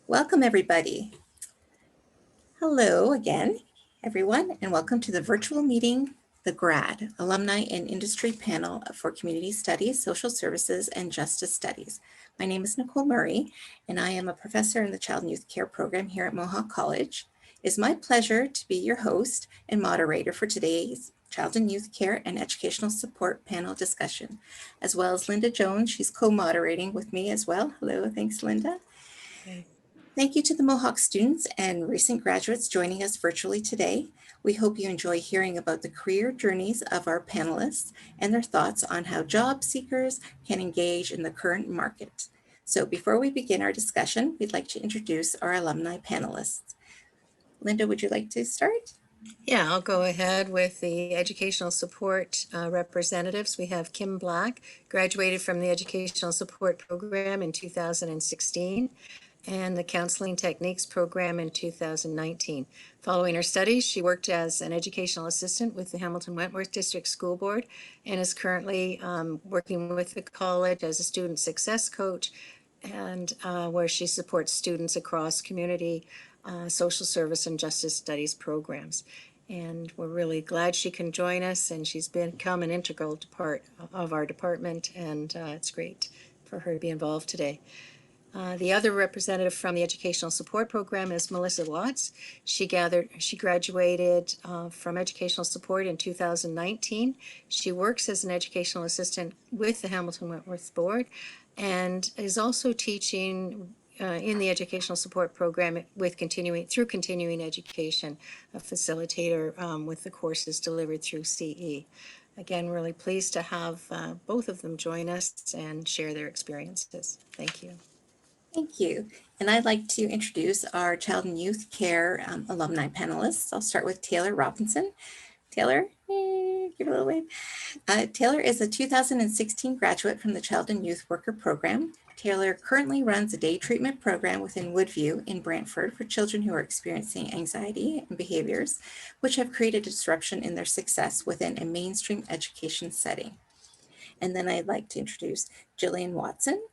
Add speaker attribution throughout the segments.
Speaker 1: Welcome, everybody. Hello again, everyone, and welcome to the virtual meeting, the Grad, Alumni and Industry Panel for Community Studies, Social Services, and Justice Studies. My name is Nicole Murray, and I am a professor in the Child and Youth Care program here at Mohawk College. It's my pleasure to be your host and moderator for today's Child and Youth Care and Educational Support panel discussion, as well as Linda Jones. She's co-moderating with me as well. Hello, thanks, Linda.
Speaker 2: Okay.
Speaker 1: Thank you to the Mohawk students and recent graduates joining us virtually today. We hope you enjoy hearing about the career journeys of our panelists and their thoughts on how job seekers can engage in the current market. So before we begin our discussion, we'd like to introduce our alumni panelists. Linda, would you like to start?
Speaker 2: Yeah, I'll go ahead with the educational support representatives. We have Kim Black, graduated from the educational support program in 2016 and the counseling techniques program in 2019. Following her studies, she worked as an educational assistant with the Hamilton Wentworth District School Board and is currently working with the college as a student success coach, and where she supports students across community, social service, and justice studies programs. And we're really glad she can join us, and she's become an integral part of our department, and it's great for her to be involved today. The other representative from the educational support program is Melissa Watts. She graduated from educational support in 2019. She works as an educational assistant with the Hamilton Wentworth Board and is also teaching in the educational support program with continuing education, a facilitator with the courses delivered through CE. Again, really pleased to have both of them join us and share their experiences. Thank you.
Speaker 1: Thank you. And I'd like to introduce our Child and Youth Care alumni panelists. I'll start with Taylor Robinson. Taylor, give it a little wave. Taylor is a 2016 graduate from the Child and Youth Worker Program. Taylor currently runs a day treatment program within Woodview in Brantford for children who are experiencing anxiety and behaviors, which have created disruption in their success within a mainstream education setting. And then I'd like to introduce Jillian Watson.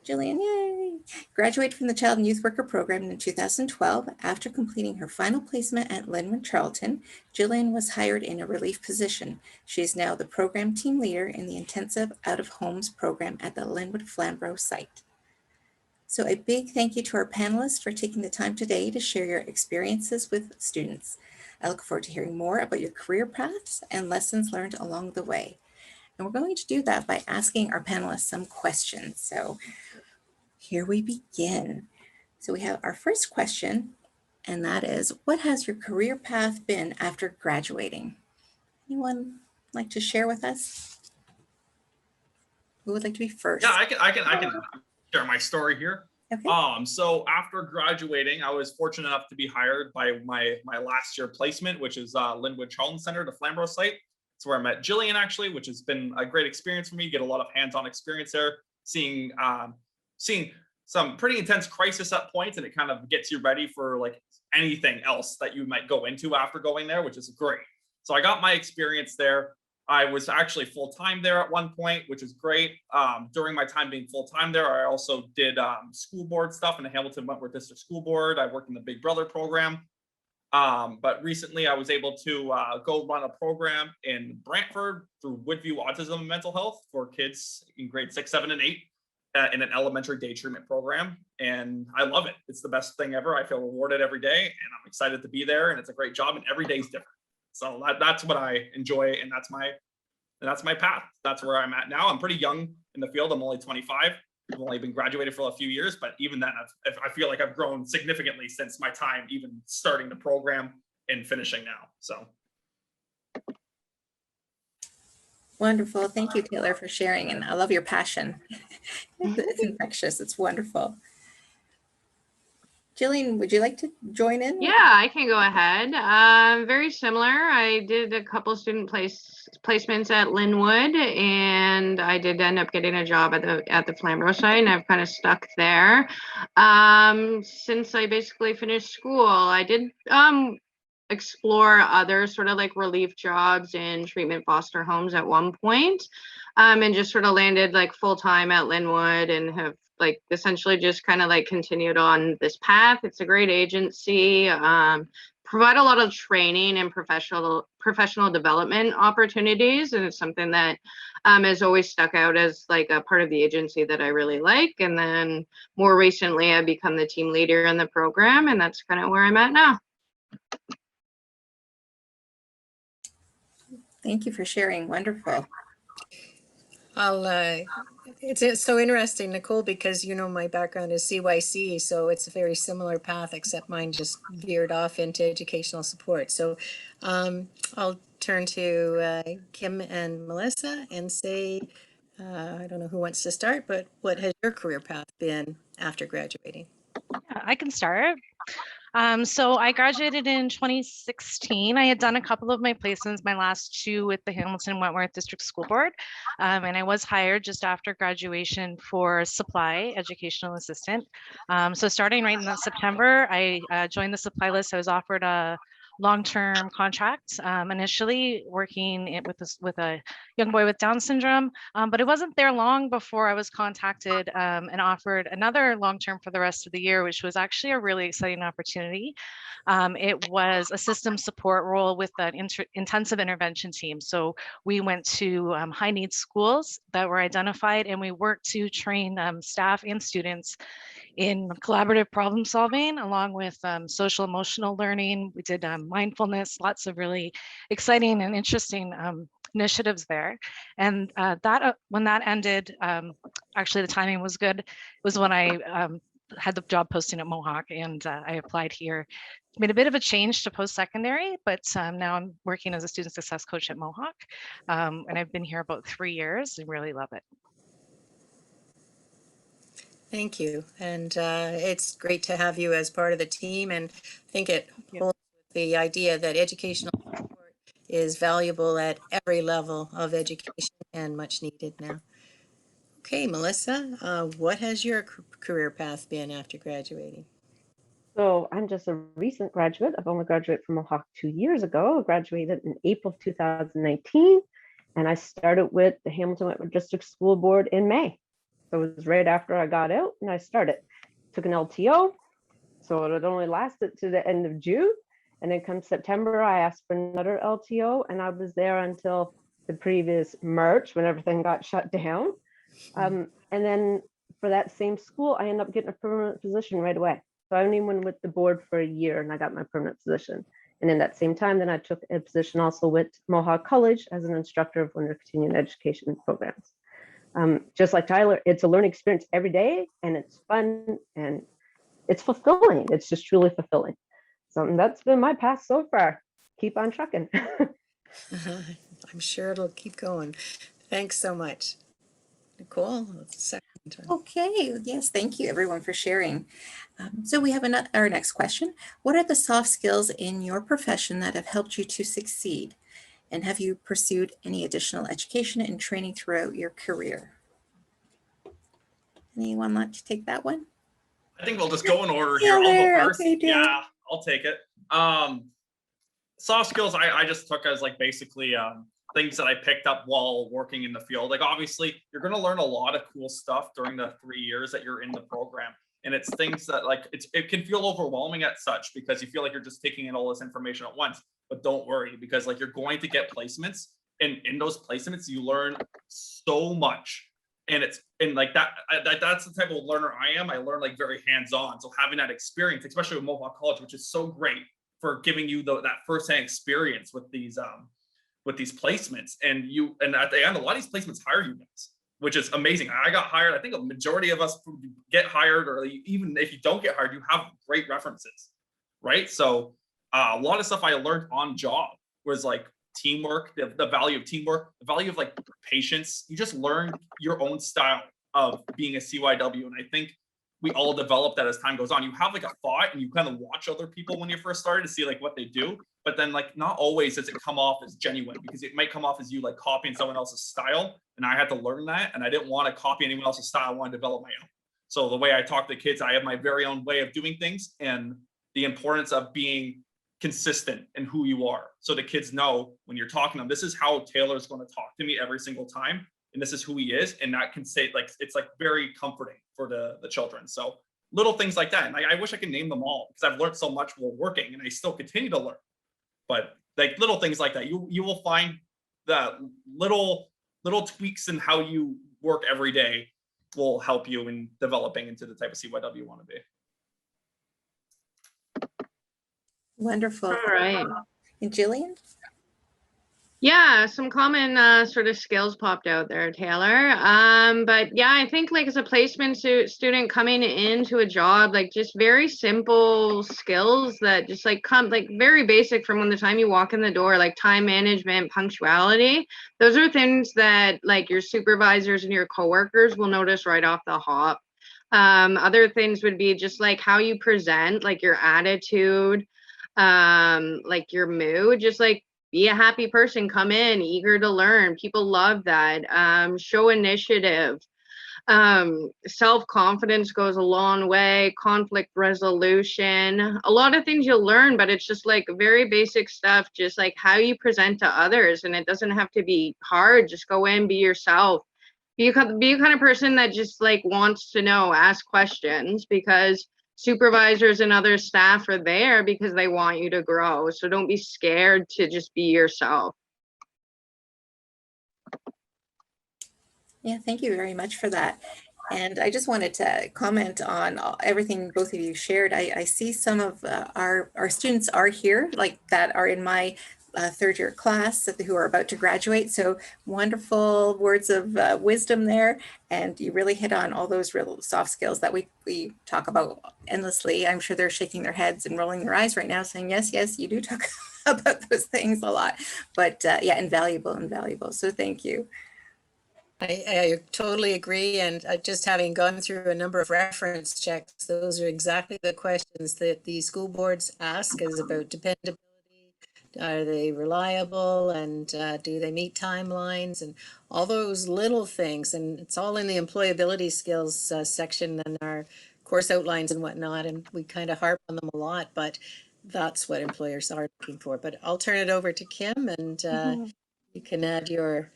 Speaker 1: Jillian, yay! Graduated from the Child and Youth Worker Program in 2012. After completing her final placement at Linwood Charlton, Jillian was hired in a relief position. She is now the program team leader in the intensive out-of-homes program at the Linwood Flamborough site. So a big thank you to our panelists for taking the time today to share your experiences with students. I look forward to hearing more about your career paths and lessons learned along the way. And we're going to do that by asking our panelists some questions. So here we begin. So we have our first question, and that is, what has your career path been after graduating? Anyone like to share with us? Who would like to be first?
Speaker 3: Yeah, I can share my story here.
Speaker 1: Okay.
Speaker 3: So after graduating, I was fortunate enough to be hired by my last year placement, which is Linwood Charlton Center, the Flamborough site. It's where I met Jillian, actually, which has been a great experience for me. Get a lot of hands-on experience there, seeing some pretty intense crisis at points, and it kind of gets you ready for like anything else that you might go into after going there, which is great. So I got my experience there. I was actually full-time there at one point, which is great. During my time being full-time there, I also did school board stuff in the Hamilton Wentworth District School Board. I worked in the Big Brother program. But recently I was able to go run a program in Brantford through Woodview Autism and Mental Health for kids in grade 6, 7, and 8 in an elementary day treatment program. And I love it. It's the best thing ever. I feel rewarded every day, and I'm excited to be there, and it's a great job, and every day is different. So that's what I enjoy, and that's my path. That's where I'm at now. I'm pretty young in the field. I'm only 25. I've only been graduated for a few years, but even then, I feel like I've grown significantly since my time even starting the program and finishing now. So.
Speaker 1: Wonderful. Thank you, Taylor, for sharing. And I love your passion. It's infectious. It's wonderful. Jillian, would you like to join in?
Speaker 4: Yeah, I can go ahead. Very similar. I did a couple student placements at Linwood, and I did end up getting a job at the Flamborough site, and I've kind of stuck there. Since I basically finished school, I did explore other sort of like relief jobs in treatment foster homes at one point, and just sort of landed like full time at Linwood and have like essentially just kind of like continued on this path. It's a great agency. Provide a lot of training and professional development opportunities, and it's something that has always stuck out as like a part of the agency that I really like. And then more recently, I've become the team leader in the program, and that's kind of where I'm at now.
Speaker 1: Thank you for sharing. Wonderful.
Speaker 2: It's so interesting, Nicole, because you know my background is CYC, so it's a very similar path, except mine just veered off into educational support. So I'll turn to Kim and Melissa and say, I don't know who wants to start, but what has your career path been after graduating?
Speaker 5: I can start. So I graduated in 2016. I had done a couple of my placements, my last two with the Hamilton Wentworth District School Board. And I was hired just after graduation for supply educational assistant. So starting right in September, I joined the supply list. I was offered a long-term contract, initially working with a young boy with Down syndrome, but it wasn't there long before I was contacted and offered another long-term for the rest of the year, which was actually a really exciting opportunity. It was a system support role with an intensive intervention team. So we went to high needs schools that were identified, and we worked to train staff and students in collaborative problem solving, along with social emotional learning. We did mindfulness, lots of really exciting and interesting initiatives there. And when that ended, actually the timing was good. It was when I had the job posting at Mohawk, and I applied here. Made a bit of a change to post-secondary, but now I'm working as a student success coach at Mohawk. And I've been here about 3 years and really love it.
Speaker 2: Thank you. And it's great to have you as part of the team. And I think it holds the idea that educational support is valuable at every level of education and much needed now. Okay, Melissa, what has your career path been after graduating?
Speaker 6: So I'm just a recent graduate. I've only graduated from Mohawk 2 years ago. I graduated in April of 2019, and I started with the Hamilton Wentworth District School Board in May. So it was right after I got out and I started. Took an LTO, so it only lasted to the end of June. And then come September, I asked for another LTO, and I was there until the previous March when everything got shut down. And then for that same school, I ended up getting a permanent position right away. So I only went with the board for a year and I got my permanent position. And in that same time, then I took a position also with Mohawk College as an instructor of one of their continuing education programs. Just like Tyler, it's a learning experience every day, and it's fun and it's fulfilling. It's just truly fulfilling. So that's been my path so far. Keep on trucking.
Speaker 2: I'm sure it'll keep going. Thanks so much. Nicole, second time.
Speaker 1: Okay, yes, thank you everyone for sharing. So we have our next question. What are the soft skills in your profession that have helped you to succeed? And have you pursued any additional education and training throughout your career? Anyone like to take that one?
Speaker 3: I think we'll just go in order here. I'll go first. Okay, yeah, I'll take it. Soft skills I just took as like basically things that I picked up while working in the field. Like obviously you're going to learn a lot of cool stuff during the 3 years that you're in the program. And it's things that like, it can feel overwhelming at such because you feel like you're just taking in all this information at once, but don't worry because like you're going to get placements, and in those placements, you learn so much. And like that's the type of learner I am. I learn like very hands-on. So having that experience, especially with Mohawk College, which is so great for giving you that firsthand experience with these placements, and at the end, a lot of these placements hire you guys, which is amazing. I got hired. I think a majority of us get hired, or even if you don't get hired, you have great references, right? So a lot of stuff I learned on job was like teamwork, the value of teamwork, the value of like patience. You just learn your own style of being a CYW, and I think we all develop that as time goes on. You have like a thought and you kind of watch other people when you first started to see like what they do, but then like not always does it come off as genuine, because it might come off as you like copying someone else's style. And I had to learn that, and I didn't want to copy anyone else's style. I want to develop my own. So the way I talk to kids, I have my very own way of doing things, and the importance of being consistent in who you are. So the kids know when you're talking to them, this is how Taylor's going to talk to me every single time. And this is who he is. And that can say, like, it's like very comforting for the children. So little things like that. And I wish I could name them all, because I've learned so much while working, and I still continue to learn. But like little things like that, you will find that little tweaks in how you work every day will help you in developing into the type of CYW you want to be.
Speaker 1: Wonderful.
Speaker 4: All right.
Speaker 1: And Jillian?
Speaker 4: Yeah, some common sort of skills popped out there, Taylor. But yeah, I think like as a placement student coming into a job, like just very simple skills that just like come like very basic from the time you walk in the door, like time management, punctuality. Those are things that like your supervisors and your coworkers will notice right off the hop. Other things would be just like how you present, like your attitude, like your mood, just like be a happy person, come in eager to learn. People love that. Show initiative. Self-confidence goes a long way. Conflict resolution, a lot of things you'll learn, but it's just like very basic stuff, just like how you present to others. And it doesn't have to be hard. Just go in, be yourself. Be a kind of person that just like wants to know, ask questions, because supervisors and other staff are there because they want you to grow. So don't be scared to just be yourself.
Speaker 1: Yeah, thank you very much for that. And I just wanted to comment on everything both of you shared. I see some of our students are here, like that are in my third year class who are about to graduate. So wonderful words of wisdom there. And you really hit on all those real soft skills that we talk about endlessly. I'm sure they're shaking their heads and rolling their eyes right now saying, yes, yes, you do talk about those things a lot. But yeah, invaluable. So thank you.
Speaker 2: I totally agree. And just having gone through a number of reference checks, those are exactly the questions that the school boards ask, is about dependability. Are they reliable, and do they meet timelines, and all those little things. And it's all in the employability skills section and our course outlines and whatnot. And we kind of harp on them a lot, but that's what employers are looking for. But I'll turn it over to Kim, and you can add your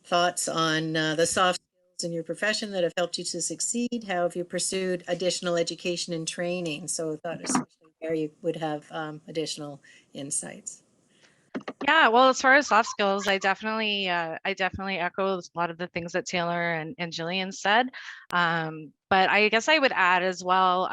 Speaker 2: thoughts on the soft skills in your profession that have helped you to succeed. How have you pursued additional education and training? So I thought especially there you would have additional insights.
Speaker 5: Yeah, well, as far as soft skills, I definitely echo a lot of the things that Taylor and Jillian said. But I guess I would add as well,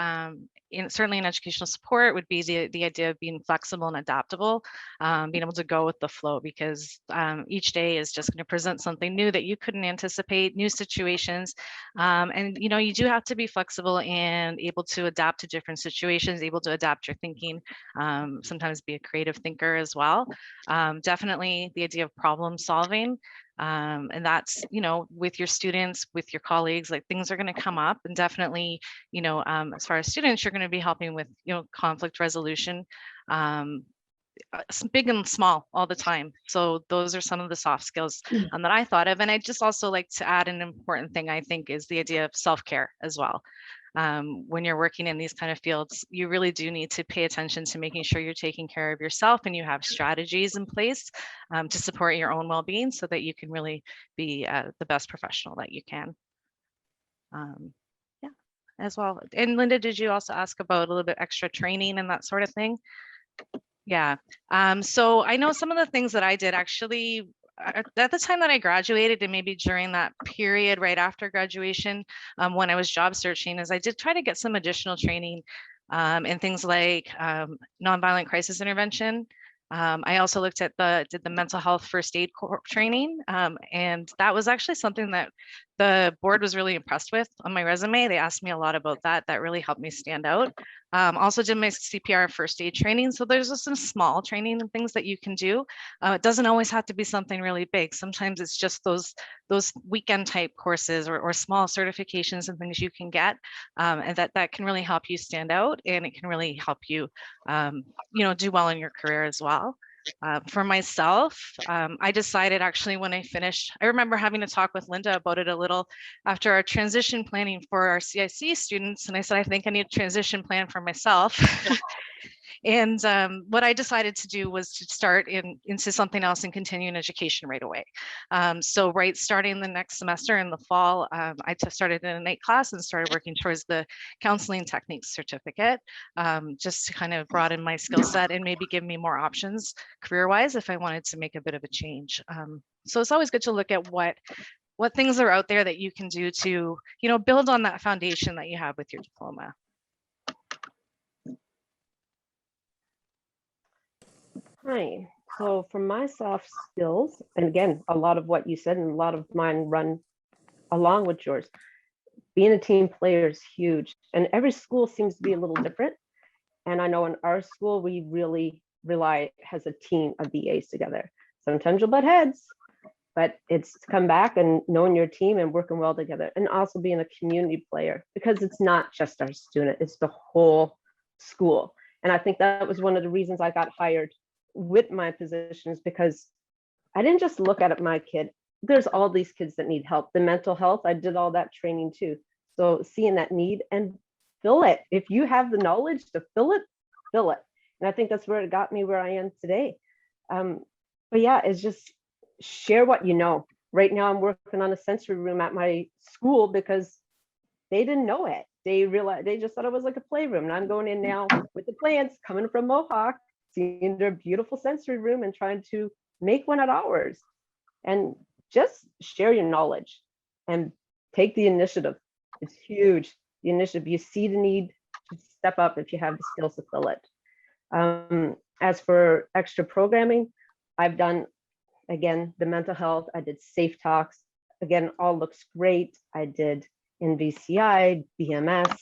Speaker 5: certainly in educational support would be the idea of being flexible and adaptable, being able to go with the flow, because each day is just going to present something new that you couldn't anticipate, new situations. And, you know, you do have to be flexible and able to adapt to different situations, able to adapt your thinking, sometimes be a creative thinker as well. Definitely the idea of problem solving. And that's, you know, with your students, with your colleagues, like things are going to come up, and definitely, you know, as far as students, you're going to be helping with, you know, conflict resolution, big and small all the time. So those are some of the soft skills that I thought of. And I just also like to add an important thing, I think, is the idea of self-care as well. When you're working in these kind of fields, you really do need to pay attention to making sure you're taking care of yourself, and you have strategies in place to support your own well-being, so that you can really be the best professional that you can. Yeah, as well. And Linda, did you also ask about a little bit extra training and that sort of thing? Yeah. So I know some of the things that I did actually at the time that I graduated, and maybe during that period right after graduation, when I was job searching, is I did try to get some additional training in things like nonviolent crisis intervention. I also did the mental health first aid training, and that was actually something that the board was really impressed with on my resume. They asked me a lot about that. That really helped me stand out. Also did my CPR first aid training. So there's just some small training and things that you can do. It doesn't always have to be something really big. Sometimes it's just those weekend type courses or small certifications and things you can get, and that can really help you stand out, and it can really help you, you know, do well in your career as well. For myself, I decided actually when I finished, I remember having to talk with Linda about it a little after our transition planning for our CIC students. And I said, I think I need a transition plan for myself. And what I decided to do was to start into something else and continue in education right away. So starting the next semester in the fall, I started in a night class and started working towards the counseling techniques certificate, just to kind of broaden my skill set and maybe give me more options career-wise if I wanted to make a bit of a change. So it's always good to look at what things are out there that you can do to, build on that foundation that you have with your diploma.
Speaker 6: Hi. So for my soft skills, and again, a lot of what you said and a lot of mine run along with yours, being a team player is huge. And every school seems to be a little different. And I know in our school, we really rely as a team of BAs together. Sometimes you'll butt heads, but it's come back and knowing your team and working well together, and also being a community player, because it's not just our student, it's the whole school. And I think that was one of the reasons I got hired with my positions, because I didn't just look at it, my kid, there's all these kids that need help. The mental health, I did all that training too. So seeing that need and fill it. If you have the knowledge to fill it, fill it. And I think that's where it got me where I am today. But yeah, it's just share what you know. Right now I'm working on a sensory room at my school because they didn't know it. They just thought it was like a playroom. And I'm going in now with the plants coming from Mohawk, seeing their beautiful sensory room and trying to make one at ours. And just share your knowledge and take the initiative. It's huge. The initiative, you see the need, step up if you have the skills to fill it. As for extra programming, I've done, again, the mental health, I did safe talks. Again, all looks great. I did NVCI, BMS.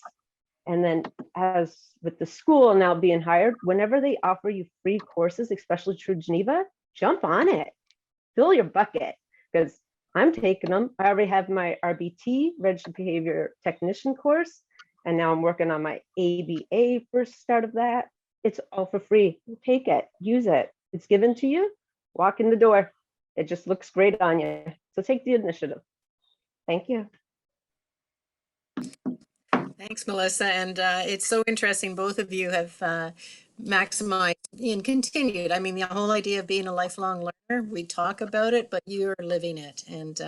Speaker 6: And then as with the school now being hired, whenever they offer you free courses, especially through Geneva, jump on it, fill your bucket, because I'm taking them. I already have my RBT, Registered Behavior Technician course, and now I'm working on my ABA first start of that. It's all for free. Take it, use it. It's given to you, walk in the door. It just looks great on you. So take the initiative. Thank you.
Speaker 2: Thanks, Melissa. And it's so interesting. Both of you have maximized and continued. I mean, the whole idea of being a lifelong learner, we talk about it, but you're living it. And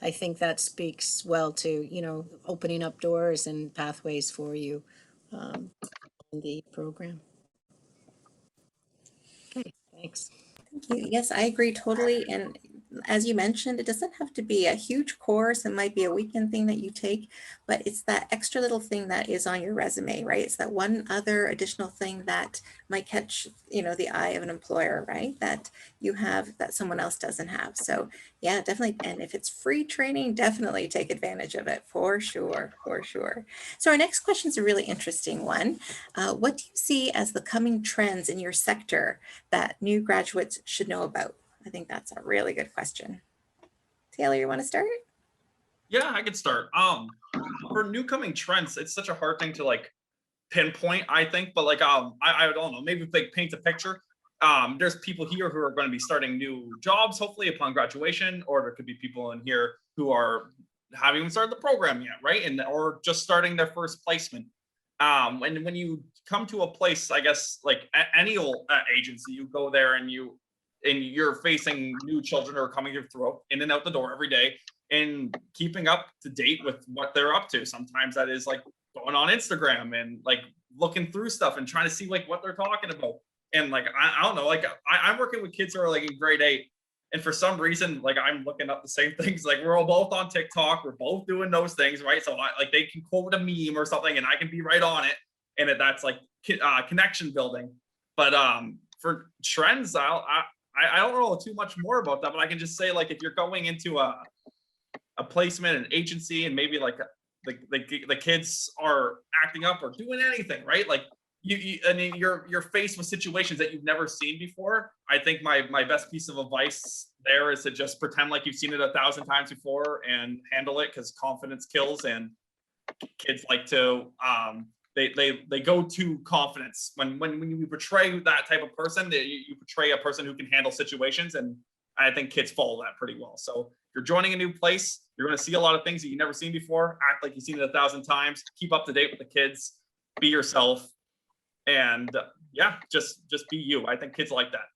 Speaker 2: I think that speaks well to, opening up doors and pathways for you in the program. Okay, thanks.
Speaker 1: Thank you. Yes, I agree totally. And as you mentioned, it doesn't have to be a huge course. It might be a weekend thing that you take, but it's that extra little thing that is on your resume, right? It's that one other additional thing that might catch, the eye of an employer, right? That you have that someone else doesn't have. So yeah, definitely. And if it's free training, definitely take advantage of it for sure, for sure. So our next question is a really interesting one. What do you see as the coming trends in your sector that new graduates should know about? I think that's a really good question. Taylor, you want to start?
Speaker 3: Yeah, I could start. For new coming trends, it's such a hard thing to pinpoint, I think, but I don't know, maybe if they paint a picture. There's people here who are going to be starting new jobs, hopefully upon graduation, or there could be people in here who haven't even started the program yet, right? Or just starting their first placement. And when you come to a place, I guess, like any old agency, you go there and you're facing new children who are coming through in and out the door every day and keeping up to date with what they're up to. Sometimes that is going on Instagram and looking through stuff and trying to see what they're talking about. And I don't know, I'm working with kids who are in grade 8. And for some reason, I'm looking up the same things. We're all both on TikTok. We're both doing those things, right? So they can quote a meme or something and I can be right on it. And that's connection building. But for trends, I don't know too much more about that, but I can just say if you're going into a placement, an agency, and maybe the kids are acting up or doing anything, right? You're faced with situations that you've never seen before. I think my best piece of advice there is to just pretend like you've seen it 1,000 times before and handle it, because confidence kills, and kids like to they go to confidence when you portray that type of person. You portray a person who can handle situations, and I think kids follow that pretty well. So if you're joining a new place, you're going to see a lot of things that you've never seen before. Act like you've seen it 1,000 times. Keep up to date with the kids. Be yourself, and yeah, just be you. I think kids like that.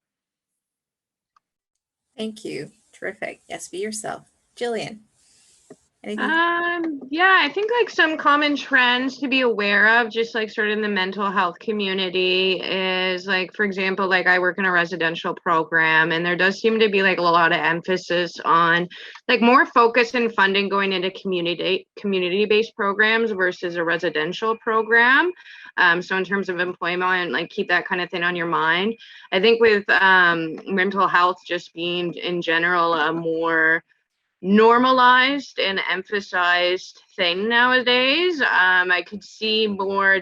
Speaker 1: Thank you. Terrific. Yes, be yourself. Jillian, anything?
Speaker 4: Yeah, I think like some common trends to be aware of, just like sort of in the mental health community, is like, for example, like I work in a residential program, and there does seem to be like a lot of emphasis on like more focus and funding going into community-based programs versus a residential program. So in terms of employment, like keep that kind of thing on your mind. I think with mental health just being in general a more normalized and emphasized thing nowadays. I could see more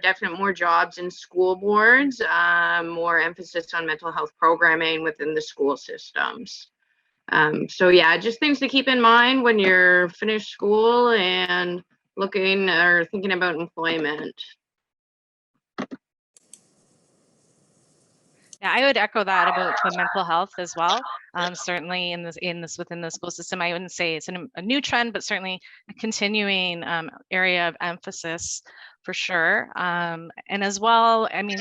Speaker 4: jobs in school boards, more emphasis on mental health programming within the school systems. So yeah, just things to keep in mind when you're finished school and looking or thinking about employment.
Speaker 5: Yeah, I would echo that about the mental health as well. Certainly in this within the school system, I wouldn't say it's a new trend, but certainly a continuing area of emphasis for sure. And as well, I mean,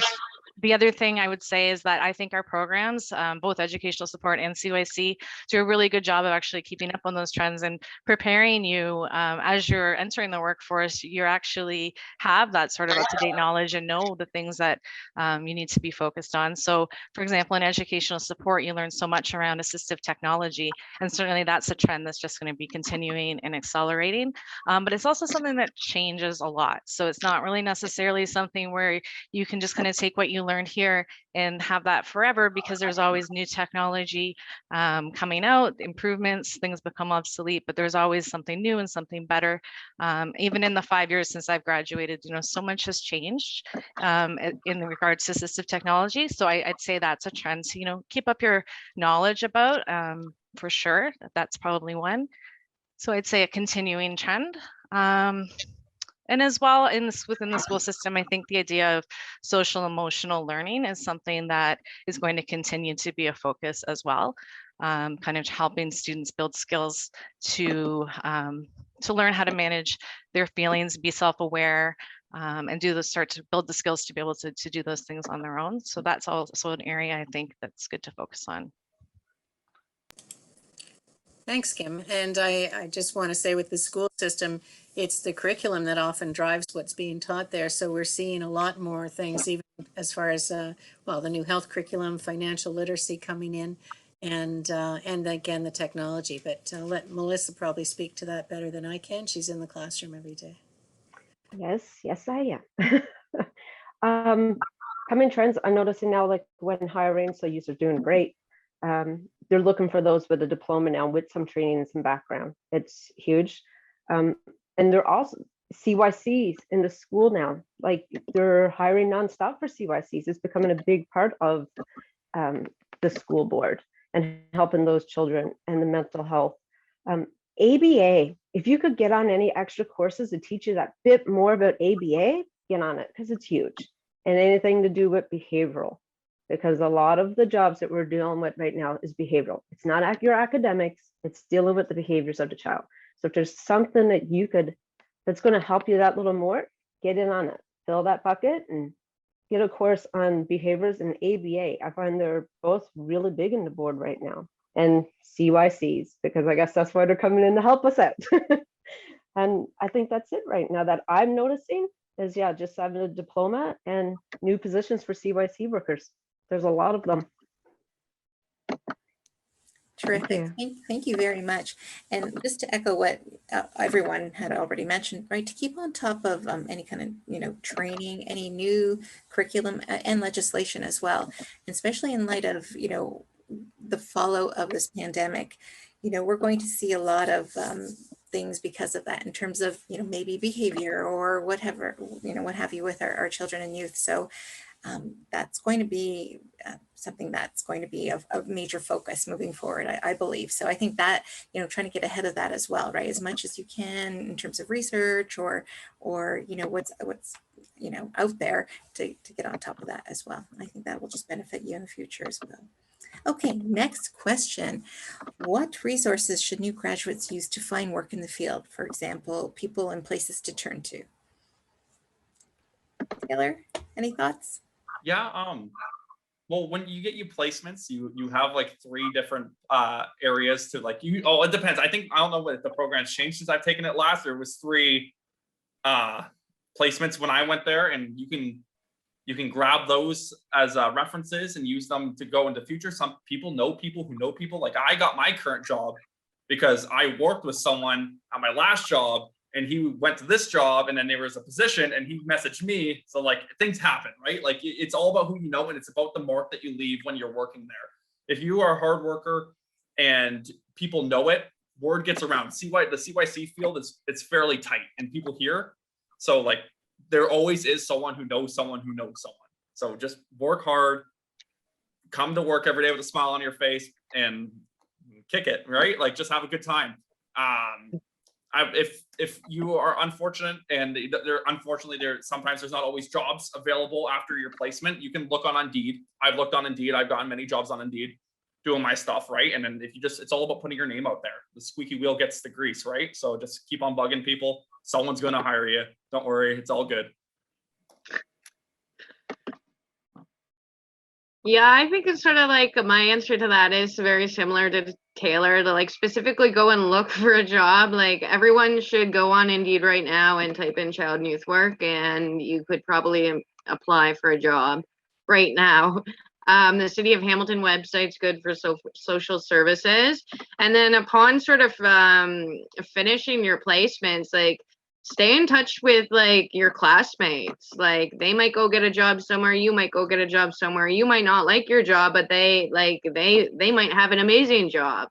Speaker 5: the other thing I would say is that I think our programs, both educational support and CYC, do a really good job of actually keeping up on those trends and preparing you as you're entering the workforce. You actually have that sort of up-to-date knowledge and know the things that you need to be focused on. So, for example, in educational support, you learn so much around assistive technology, and certainly that's a trend that's just going to be continuing and accelerating. But it's also something that changes a lot. So it's not really necessarily something where you can just kind of take what you learned here and have that forever, because there's always new technology coming out, improvements, things become obsolete, but there's always something new and something better. Even in the 5 years since I've graduated, so much has changed in regards to assistive technology. So I'd say that's a trend to, keep up your knowledge about, for sure. That's probably one. So I'd say a continuing trend. And as well within the school system, I think the idea of social emotional learning is something that is going to continue to be a focus as well. Kind of helping students build skills to learn how to manage their feelings, be self-aware, and start to build the skills to be able to do those things on their own. So that's also an area I think that's good to focus on.
Speaker 2: Thanks, Kim. And I just want to say with the school system, it's the curriculum that often drives what's being taught there. So we're seeing a lot more things, even as far as, the new health curriculum, financial literacy coming in, and again, the technology. But I'll let Melissa probably speak to that better than I can. She's in the classroom every day.
Speaker 6: Yes, I am. Coming trends, I'm noticing now, like when hiring, so you're doing great. They're looking for those with a diploma now with some training and some background. It's huge. And they're also CYCs in the school now. Like they're hiring nonstop for CYCs. It's becoming a big part of the school board and helping those children and the mental health. ABA, if you could get on any extra courses to teach you that bit more about ABA, get on it because it's huge. And anything to do with behavioral, because a lot of the jobs that we're dealing with right now is behavioral. It's not your academics, it's dealing with the behaviors of the child. So if there's something that that's going to help you that little more, get in on it, fill that bucket and get a course on behaviors and ABA. I find they're both really big in the board right now, and CYCs, because I guess that's why they're coming in to help us out. And I think that's it right now that I'm noticing is, just having a diploma and new positions for CYC workers. There's a lot of them.
Speaker 1: Terrific. Thank you very much. And just to echo what everyone had already mentioned, right, to keep on top of any kind of, training, any new curriculum and legislation as well, and especially in light of, the fallout of this pandemic, we're going to see a lot of things because of that in terms of, maybe behavior or whatever, what have you with our children and youth. So that's going to be something that's going to be of major focus moving forward, I believe. So I think that, trying to get ahead of that as well, right, as much as you can in terms of research or what's out there to get on top of that as well. I think that will just benefit you in the future as well. Okay, next question. What resources should new graduates use to find work in the field? For example, people and places to turn to. Taylor, any thoughts?
Speaker 3: Yeah. Well, when you get placements, you have like 3 different areas to like you. Oh, it depends. I think I don't know what the program's changed since I've taken it last. There was 3 placements when I went there, and you can grab those as references and use them to go into future. Some people know people who know people. Like I got my current job because I worked with someone at my last job, and he went to this job, and then there was a position, and he messaged me. So like things happen, right? Like it's all about who you know, and it's about the mark that you leave when you're working there. If you are a hard worker and people know it, word gets around. The CYC field it's fairly tight, and people hear. So like there always is someone who knows someone who knows someone. So just work hard, come to work every day with a smile on your face, and kick it, right? Like just have a good time. If you are unfortunate, and unfortunately sometimes there's not always jobs available after your placement, you can look on Indeed. I've looked on Indeed. I've gotten many jobs on Indeed doing my stuff, right? And then if you it's all about putting your name out there. The squeaky wheel gets the grease, right? So just keep on bugging people. Someone's going to hire you. Don't worry, it's all good.
Speaker 4: Yeah, I think it's sort of like my answer to that is very similar to Taylor, to like specifically go and look for a job. Like everyone should go on Indeed right now and type in child and youth work, and you could probably apply for a job right now. The City of Hamilton website's good for social services. And then upon sort of finishing your placements, like stay in touch with like your classmates. Like they might go get a job somewhere, you might go get a job somewhere. You might not like your job, but they might have an amazing job.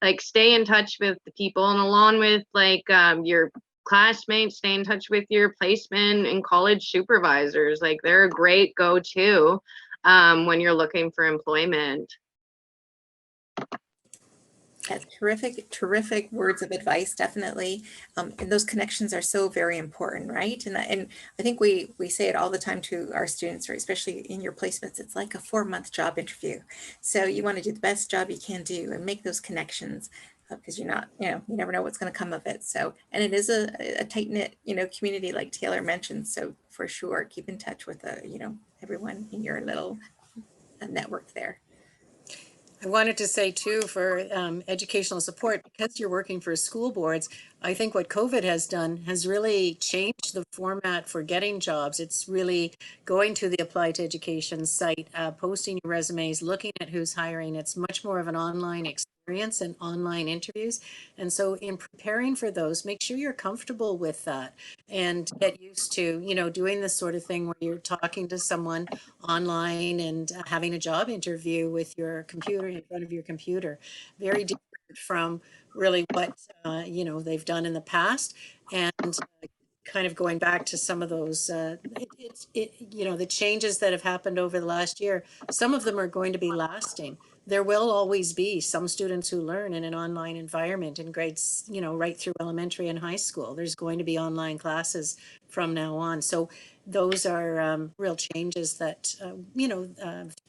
Speaker 4: Like stay in touch with the people, and along with like your classmates, stay in touch with your placement and college supervisors. Like they're a great go-to when you're looking for employment.
Speaker 1: That's terrific words of advice, definitely. And those connections are so very important, right? And I think we say it all the time to our students, right? Especially in your placements, it's like a 4-month job interview. So you want to do the best job you can do and make those connections, because you're not, you never know what's going to come of it. So, and it is a tight knit, community like Taylor mentioned. So for sure, keep in touch with everyone in your little network there.
Speaker 2: I wanted to say too, for educational support, because you're working for school boards, I think what COVID has done has really changed the format for getting jobs. It's really going to the Applied to Education site, posting your resumes, looking at who's hiring. It's much more of an online experience and online interviews. And so in preparing for those, make sure you're comfortable with that and get used to, doing this sort of thing where you're talking to someone online and having a job interview with your computer in front of your computer. Very different from really what they've done in the past, and kind of going back to some of those the changes that have happened over the last year. Some of them are going to be lasting. There will always be some students who learn in an online environment in grades, right through elementary and high school. There's going to be online classes from now on. So those are real changes that,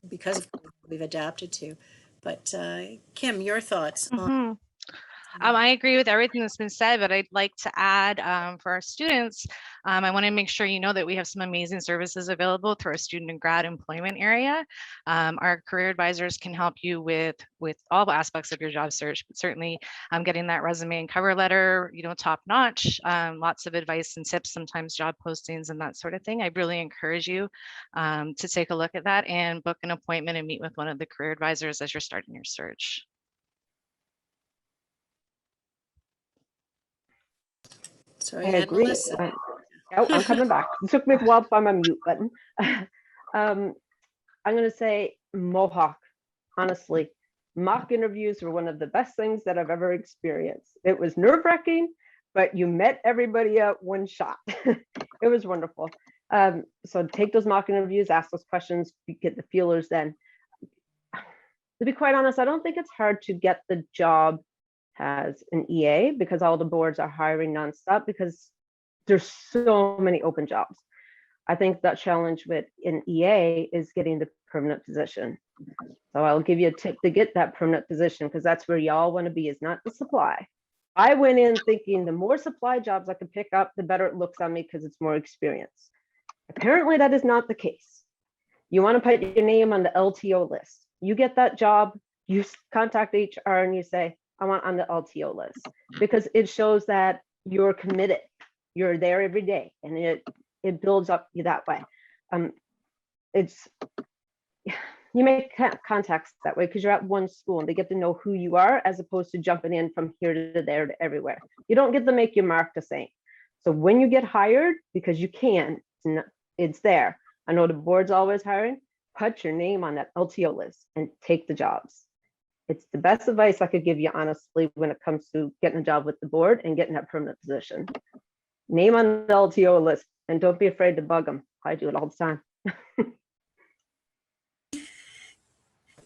Speaker 2: because of COVID, we've adapted to. But Kim, your thoughts on
Speaker 5: I agree with everything that's been said, but I'd like to add for our students, I want to make sure you know that we have some amazing services available through our student and grad employment area. Our career advisors can help you with all aspects of your job search, but certainly getting that resume and cover letter, top notch, lots of advice and tips, sometimes job postings and that sort of thing. I really encourage you to take a look at that and book an appointment and meet with one of the career advisors as you're starting your search.
Speaker 2: Sorry,
Speaker 6: I agree. I'm coming back. It took me a while to find my mute button. I'm going to say Mohawk. Honestly, mock interviews were one of the best things that I've ever experienced. It was nerve-wracking, but you met everybody at one shot. It was wonderful. So take those mock interviews, ask those questions, you get the feelers then. To be quite honest, I don't think it's hard to get the job as an EA, because all the boards are hiring nonstop, because there's so many open jobs. I think that challenge with an EA is getting the permanent position. So I'll give you a tip to get that permanent position, because that's where y'all want to be, is not the supply. I went in thinking the more supply jobs I could pick up, the better it looks on me because it's more experience. Apparently that is not the case. You want to put your name on the LTO list. You get that job, you contact HR and you say, I want on the LTO list, because it shows that you're committed. You're there every day, and it builds up you that way. You make contacts that way because you're at one school and they get to know who you are, as opposed to jumping in from here to there to everywhere. You don't get to make your mark the same. So when you get hired, because you can, it's there. I know the board's always hiring. Put your name on that LTO list and take the jobs. It's the best advice I could give you, honestly, when it comes to getting a job with the board and getting that permanent position. Name on the LTO list, and don't be afraid to bug them. I do it all the time.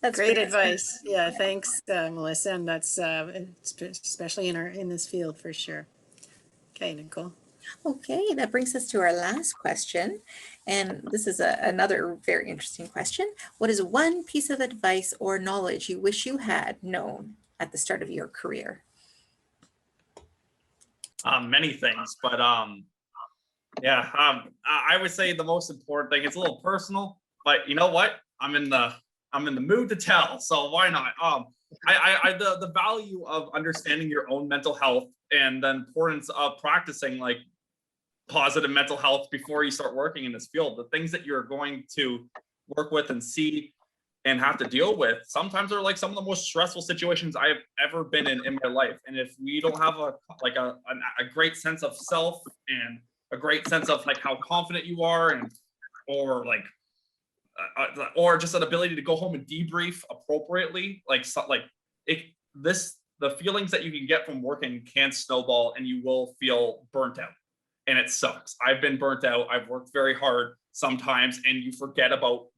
Speaker 1: That's
Speaker 2: Great advice. Yeah, thanks, Melissa. And that's especially in this field for sure. Okay, Nicole.
Speaker 1: Okay, that brings us to our last question. And this is another very interesting question. What is one piece of advice or knowledge you wish you had known at the start of your career?
Speaker 3: Many things, but yeah, I would say the most important thing, it's a little personal, but you know what? I'm in the mood to tell, so why not? The value of understanding your own mental health and the importance of practicing like positive mental health before you start working in this field. The things that you're going to work with and see and have to deal with sometimes are like some of the most stressful situations I have ever been in my life. And if we don't have a great sense of self and a great sense of like how confident you are, and or just an ability to go home and debrief appropriately, the feelings that you can get from working can snowball and you will feel burnt out. And it sucks. I've been burnt out. I've worked very hard sometimes, and you forget about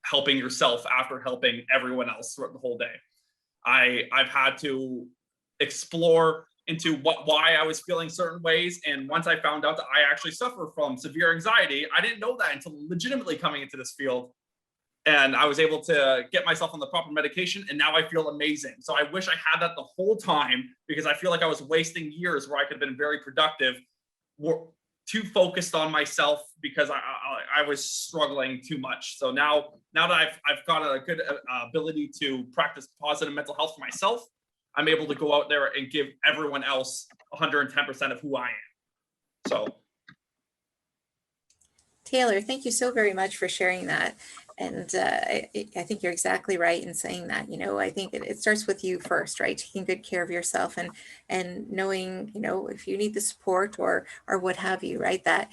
Speaker 3: helping yourself after helping everyone else throughout the whole day. I've had to explore into why I was feeling certain ways. And once I found out that I actually suffer from severe anxiety, I didn't know that until legitimately coming into this field. And I was able to get myself on the proper medication, and now I feel amazing. So I wish I had that the whole time, because I feel like I was wasting years where I could have been very productive, too focused on myself because I was struggling too much. So now that I've got a good ability to practice positive mental health for myself, I'm able to go out there and give everyone else 110% of who I am. So.
Speaker 1: Taylor, thank you so very much for sharing that. And I think you're exactly right in saying that. I think it starts with you first, right? Taking good care of yourself and knowing, if you need the support or what have you, right? That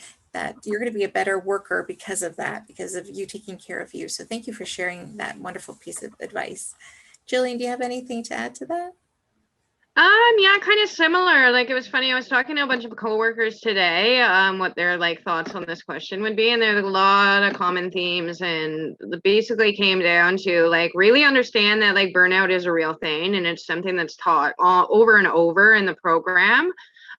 Speaker 1: you're going to be a better worker because of that, because of you taking care of you. So thank you for sharing that wonderful piece of advice. Jillian, do you have anything to add to that?
Speaker 4: Yeah, kind of similar. Like, it was funny, I was talking to a bunch of coworkers today, what their like thoughts on this question would be, and there's a lot of common themes, and it basically came down to like really understand that like burnout is a real thing, and it's something that's taught over and over in the program.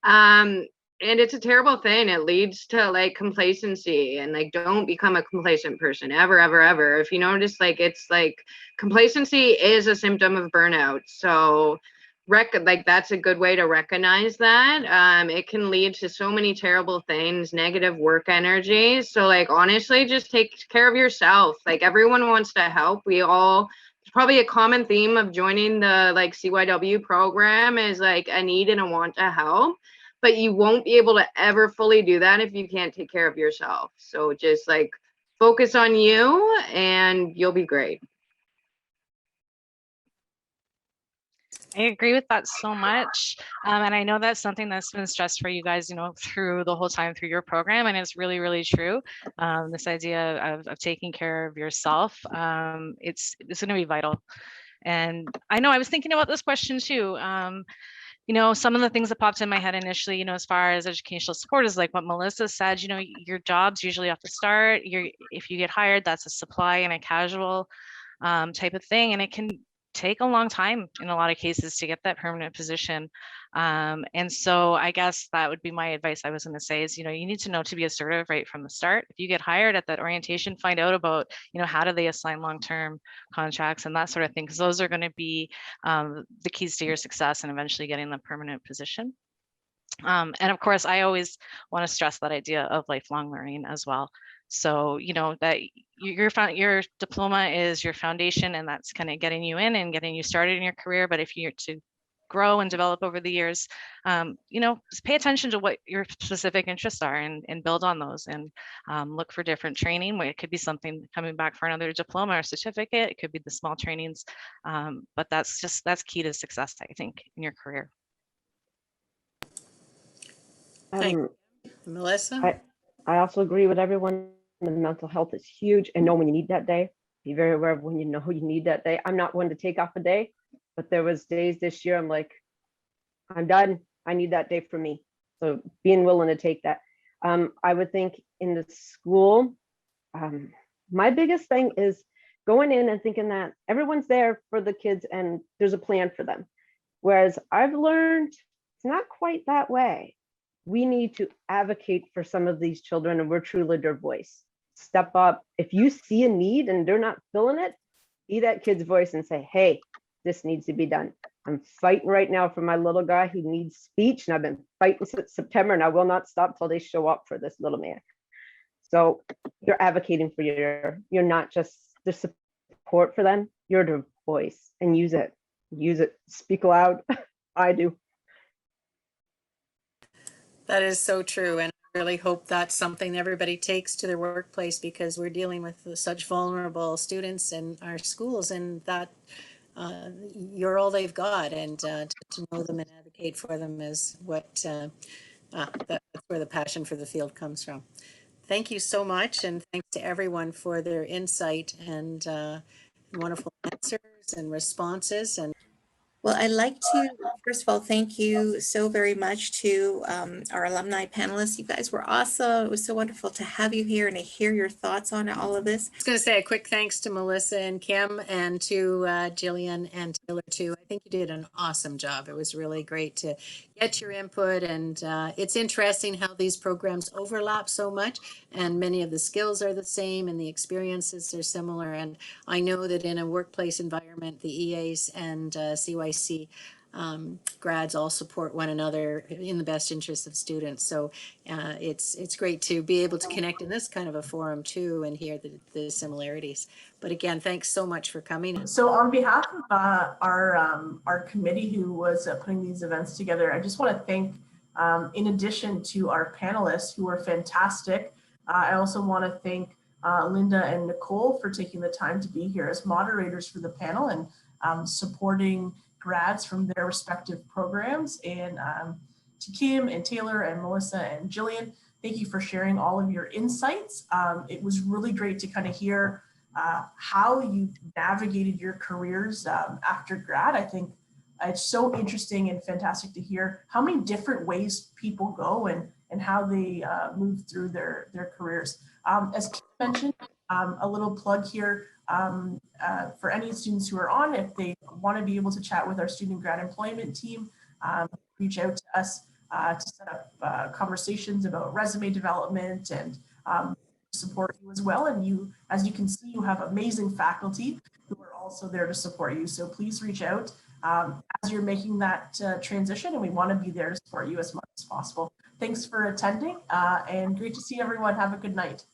Speaker 4: And it's a terrible thing. It leads to like complacency, and like don't become a complacent person ever, ever, ever. If you notice, like it's like complacency is a symptom of burnout. So that's a good way to recognize that. It can lead to so many terrible things, negative work energy. So like honestly, just take care of yourself. Like everyone wants to help. It's probably a common theme of joining the like CYW program is like a need and a want to help, but you won't be able to ever fully do that if you can't take care of yourself. So just like focus on you and you'll be great.
Speaker 5: I agree with that so much. And I know that's something that's been stressed for you guys, through the whole time through your program. And it's really, really true. This idea of taking care of yourself, it's going to be vital. And I know I was thinking about this question too. Some of the things that popped in my head initially, as far as educational support is like what Melissa said, your job's usually off the start. If you get hired, that's a supply and a casual type of thing. And it can take a long time in a lot of cases to get that permanent position. And so I guess that would be my advice. I was going to say is, you need to know to be assertive right from the start. If you get hired at that orientation, find out about, how do they assign long-term contracts and that sort of thing, because those are going to be the keys to your success and eventually getting the permanent position. And of course, I always want to stress that idea of lifelong learning as well. So, you know, that your diploma is your foundation, and that's kind of getting you in and getting you started in your career. But if you're to grow and develop over the years, you know, just pay attention to what your specific interests are and build on those, and look for different training. It could be something coming back for another diploma or certificate. It could be the small trainings, but that's key to success, I think, in your career.
Speaker 2: Thank Melissa?
Speaker 6: I also agree with everyone. The mental health is huge, and know when you need that day. Be very aware of when you know you need that day. I'm not one to take off a day, but there was days this year I'm like, I'm done. I need that day for me. So being willing to take that. I would think in the school, my biggest thing is going in and thinking that everyone's there for the kids and there's a plan for them. Whereas I've learned it's not quite that way. We need to advocate for some of these children, and we're truly their voice. Step up. If you see a need and they're not filling it, be that kid's voice and say, hey, this needs to be done. I'm fighting right now for my little guy who needs speech, and I've been fighting since September, and I will not stop till they show up for this little man. So you're advocating for you're not just the support for them, you're their voice, and use it. Use it. Speak loud. I do.
Speaker 2: That is so true. And I really hope that's something everybody takes to their workplace, because we're dealing with such vulnerable students in our schools, and that you're all they've got. And to know them and advocate for them is what that's where the passion for the field comes from. Thank you so much. And thanks to everyone for their insight and wonderful answers and responses. And
Speaker 1: Well, I'd like to, first of all, thank you so very much to our alumni panelists. You guys were awesome. It was so wonderful to have you here and to hear your thoughts on all of this.
Speaker 2: I was going to say a quick thanks to Melissa and Kim, and to Jillian and Taylor too. I think you did an awesome job. It was really great to get your input, and it's interesting how these programs overlap so much, and many of the skills are the same and the experiences are similar. And I know that in a workplace environment, the EAs and CYC grads all support one another in the best interest of students. So it's great to be able to connect in this kind of a forum too, and hear the similarities. But again, thanks so much for coming.
Speaker 7: So on behalf of our committee who was putting these events together, I just want to thank, in addition to our panelists who were fantastic, I also want to thank Linda and Nicole for taking the time to be here as moderators for the panel and supporting grads from their respective programs. And to Kim and Taylor and Melissa and Jillian, thank you for sharing all of your insights. It was really great to kind of hear how you navigated your careers after grad. I think it's so interesting and fantastic to hear how many different ways people go and how they move through their careers. As Kim mentioned, a little plug here for any students who are on, if they want to be able to chat with our student grad employment team, reach out to us to set up conversations about resume development and support you as well. And you, as you can see, you have amazing faculty who are also there to support you. So please reach out as you're making that transition, and we want to be there to support you as much as possible. Thanks for attending and great to see everyone. Have a good night.